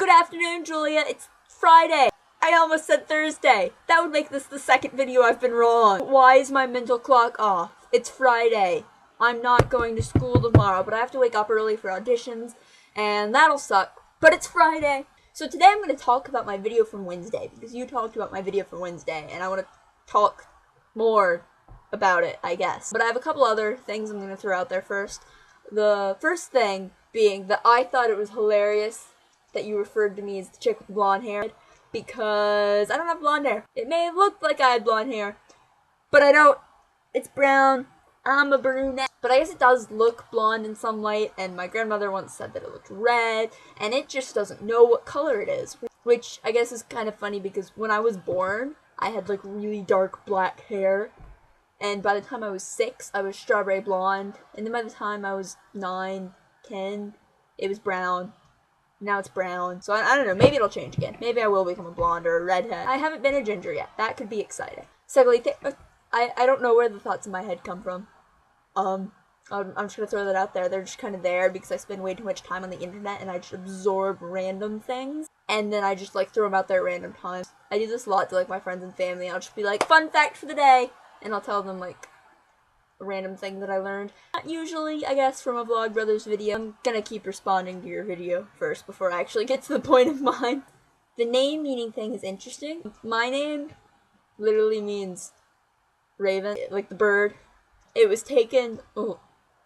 Good afternoon, Julia. It's Friday. I almost said Thursday. That would make this the second video I've been wrong. Why is my mental clock off? It's Friday. I'm not going to school tomorrow, but I have to wake up early for auditions, and that'll suck. But it's Friday. So today I'm going to talk about my video from Wednesday, because you talked about my video from Wednesday, and I want to talk more about it, I guess. But I have a couple other things I'm going to throw out there first. The first thing being that I thought it was hilarious that you referred to me as the chick with blonde hair, because I don't have blonde hair. It may have looked like I had blonde hair, but I don't. It's brown. I'm a brunette. But I guess it does look blonde in some light, and my grandmother once said that it looked red, and it just doesn't know what color it is, which I guess is kind of funny because when I was born, I had like really dark black hair, and by the time I was 6, I was strawberry blonde, and then by the time I was 9, 10, it was brown. Now it's brown. So I don't know, maybe it'll change again. Maybe I will become a blonde or a redhead. I haven't been a ginger yet. That could be exciting. Secondly, I don't know where the thoughts in my head come from. I'm just gonna throw that out there. They're just kind of there because I spend way too much time on the internet and I just absorb random things. And then I just like throw them out there at random times. I do this a lot to like my friends and family. I'll just be like, fun fact for the day. And I'll tell them like a random thing that I learned. Not usually, I guess, from a Vlogbrothers video. I'm gonna keep responding to your video first before I actually get to the point of mine. The name meaning thing is interesting. My name literally means raven, like the bird. It was taken,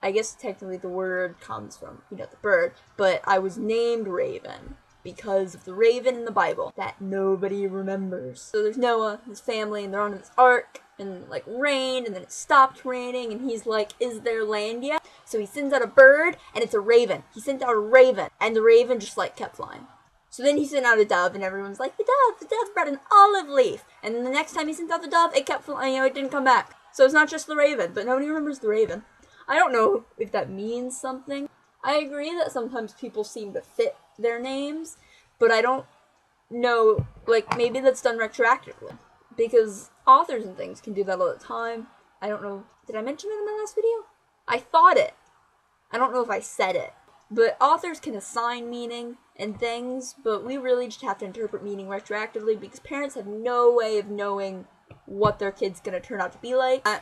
I guess technically the word comes from, the bird, but I was named Raven because of the raven in the Bible that nobody remembers. So there's Noah, his family, and they're on this ark, and like rained, and then it stopped raining, and he's like, is there land yet? So he sends out a bird, and it's a raven. He sent out a raven, and the raven just like kept flying. So then he sent out a dove, and everyone's like, the dove brought an olive leaf. And then the next time he sent out the dove, it kept flying, it didn't come back. So it's not just the raven, but nobody remembers the raven. I don't know if that means something. I agree that sometimes people seem to fit their names, but I don't know, like, maybe that's done retroactively. Because authors and things can do that all the time. I don't know, did I mention it in my last video? I thought it. I don't know if I said it. But authors can assign meaning and things, but we really just have to interpret meaning retroactively because parents have no way of knowing what their kid's gonna turn out to be like. I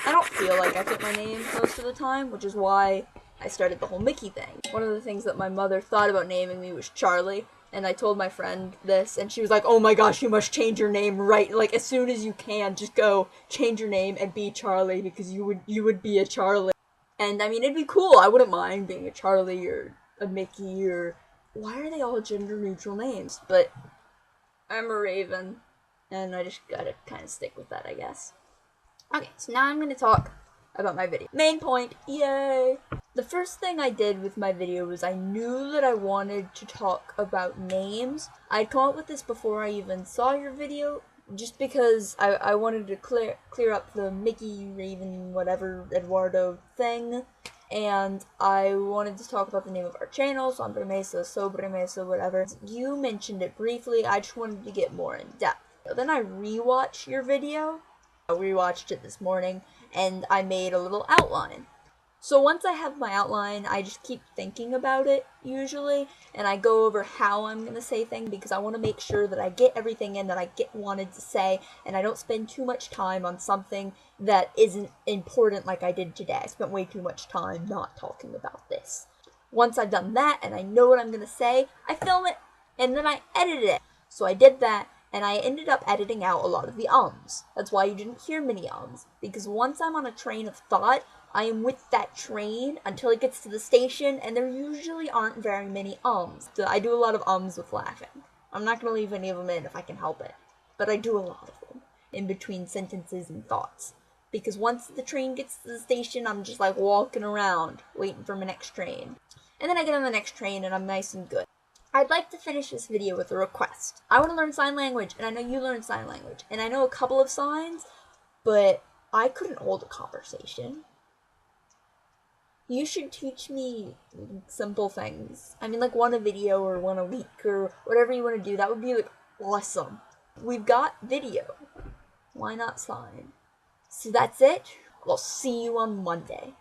don't feel like I fit my name most of the time, which is why I started the whole Mickey thing. One of the things that my mother thought about naming me was Charlie, and I told my friend this, and she was like, oh my gosh, you must change your name right, like, as soon as you can, just go change your name and be Charlie, because you would be a Charlie. And, I mean, it'd be cool, I wouldn't mind being a Charlie, or a Mickey, or... Why are they all gender-neutral names? But I'm a Raven, and I just gotta kind of stick with that, I guess. Okay, so now I'm gonna talk about my video. Main point, yay! The first thing I did with my video was I knew that I wanted to talk about names. I'd come up with this before I even saw your video, just because I wanted to clear up the Mickey, Raven, whatever, Eduardo thing, and I wanted to talk about the name of our channel, sombremesa, whatever. You mentioned it briefly, I just wanted to get more in depth. Then I rewatched your video. I rewatched it this morning, and I made a little outline. So once I have my outline, I just keep thinking about it, usually, and I go over how I'm going to say things, because I want to make sure that I get everything in that I wanted to say, and I don't spend too much time on something that isn't important like I did today. I spent way too much time not talking about this. Once I've done that, and I know what I'm going to say, I film it, and then I edit it. So I did that, and I ended up editing out a lot of the ums. That's why you didn't hear many ums, because once I'm on a train of thought, I am with that train until it gets to the station, and there usually aren't very many ums. So I do a lot of ums with laughing. I'm not going to leave any of them in if I can help it, but I do a lot of them in between sentences and thoughts. Because once the train gets to the station, I'm just like walking around, waiting for my next train. And then I get on the next train, and I'm nice and good. I'd like to finish this video with a request. I want to learn sign language, and I know you learn sign language, and I know a couple of signs, but I couldn't hold a conversation. You should teach me simple things. I mean, like one a video or one a week or whatever you want to do. That would be like awesome. We've got video. Why not sign? So that's it. I'll see you on Monday.